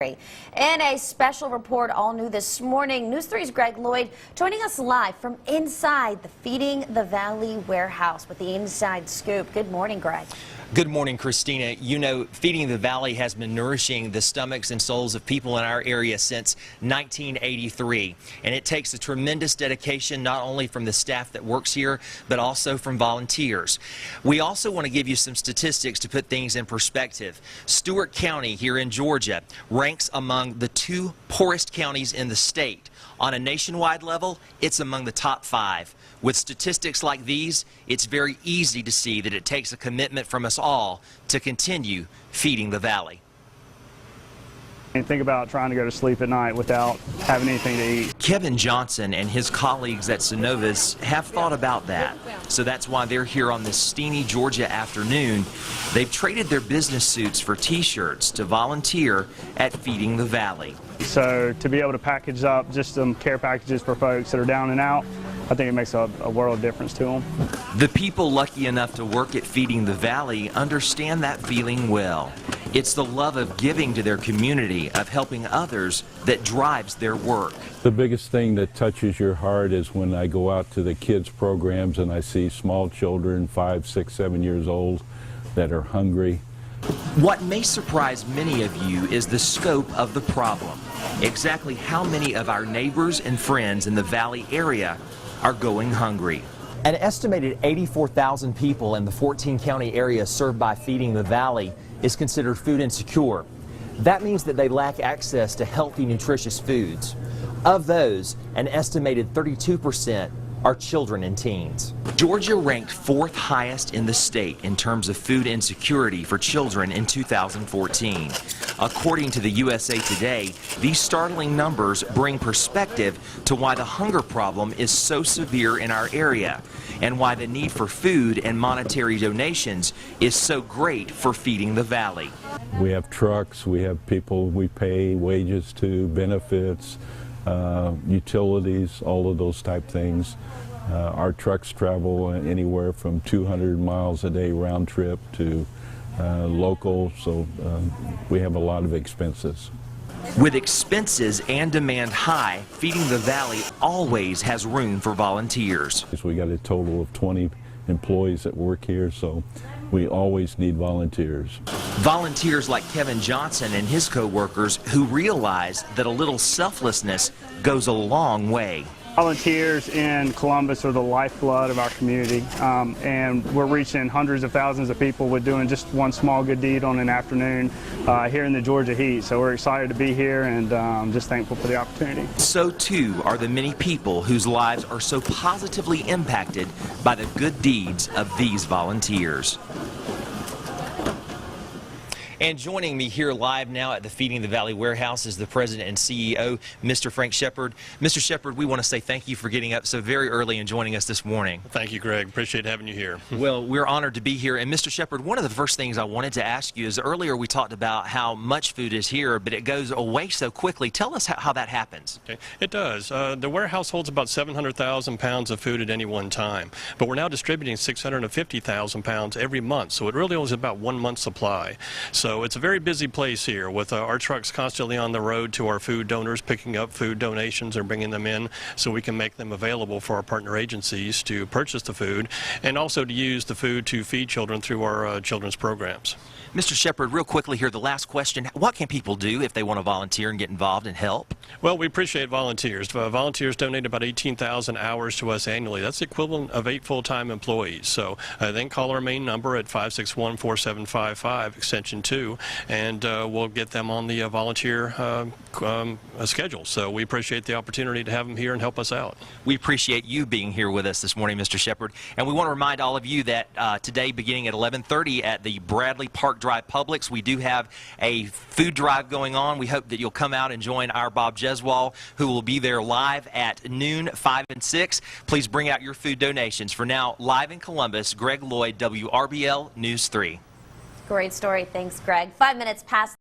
In a special report, all new this morning, News 3's Greg Loyd joining us live from inside the Feeding the Valley warehouse with the inside scoop. Good morning, Greg. Good morning, Christina. You know, Feeding the Valley has been nourishing the stomachs and souls of people in our area since 1983. And it takes a tremendous dedication not only from the staff that works here, but also from volunteers. We also want to give you some statistics to put things in perspective. Stewart County here in Georgia ranks among the 2 poorest counties in the state. On a nationwide level, it's among the top 5. With statistics like these, it's very easy to see that it takes a commitment from us all to continue feeding the valley. And think about trying to go to sleep at night without having anything to eat. Kevin Johnson and his colleagues at Synovus have thought about that. So that's why they're here on this steamy Georgia afternoon. They've traded their business suits for t-shirts to volunteer at Feeding the Valley. So to be able to package up just some care packages for folks that are down and out, I think it makes a world of difference to them. The people lucky enough to work at Feeding the Valley understand that feeling well. It's the love of giving to their community, of helping others, that drives their work. The biggest thing that touches your heart is when I go out to the kids' programs and I see small children, 5, 6, 7 years old, that are hungry. What may surprise many of you is the scope of the problem. Exactly how many of our neighbors and friends in the Valley area are going hungry. An estimated 84,000 people in the 14-county area served by Feeding the Valley is considered food insecure. That means that they lack access to healthy, nutritious foods. Of those, an estimated 32% are children and teens. Georgia ranked 4th highest in the state in terms of food insecurity for children in 2014. According to the USA Today, these startling numbers bring perspective to why the hunger problem is so severe in our area and why the need for food and monetary donations is so great for Feeding the Valley. We have trucks, we have people we pay wages to, benefits, utilities, all of those type things. Our trucks travel anywhere from 200 miles a day round trip to local, so we have a lot of expenses. With expenses and demand high, Feeding the Valley always has room for volunteers. We got a total of 20 employees that work here, so we always need volunteers. Volunteers like Kevin Johnson and his co-workers who realize that a little selflessness goes a long way. Volunteers in Columbus are the lifeblood of our community, and we're reaching hundreds of thousands of people with doing just one small good deed on an afternoon here in the Georgia heat. So we're excited to be here and just thankful for the opportunity. So too are the many people whose lives are so positively impacted by the good deeds of these volunteers. And joining me here live now at the Feeding the Valley warehouse is the president and CEO, Mr. Frank Shepard. Mr. Shepard, we want to say thank you for getting up so very early and joining us this morning. Thank you, Greg. Appreciate having you here. Well, we're honored to be here. And Mr. Shepard, one of the first things I wanted to ask you is earlier we talked about how much food is here, but it goes away so quickly. Tell us how that happens. Okay. It does. The warehouse holds about 700,000 pounds of food at any one time, but we're now distributing 650,000 pounds every month, so it really only is about 1 month's supply. So it's a very busy place here with our trucks constantly on the road to our food donors, picking up food donations or bringing them in so we can make them available for our partner agencies to purchase the food and also to use the food to feed children through our children's programs. Mr. Shepard, real quickly here, the last question. What can people do if they want to volunteer and get involved and help? Well, we appreciate volunteers. Volunteers donate about 18,000 hours to us annually. That's the equivalent of 8 full-time employees. So then call our main number at 561-4755, extension 2, and we'll get them on the volunteer schedule. So we appreciate the opportunity to have them here and help us out. We appreciate you being here with us this morning, Mr. Shepard. And we want to remind all of you that today, beginning at 11:30 at the Bradley Park Drive Publix, we do have a food drive going on. We hope that you'll come out and join our Bob Jeswal, who will be there live at noon, 5 and 6. Please bring out your food donations. For now, live in Columbus, Greg Loyd, WRBL News 3. Great story. Thanks, Greg. 5 minutes past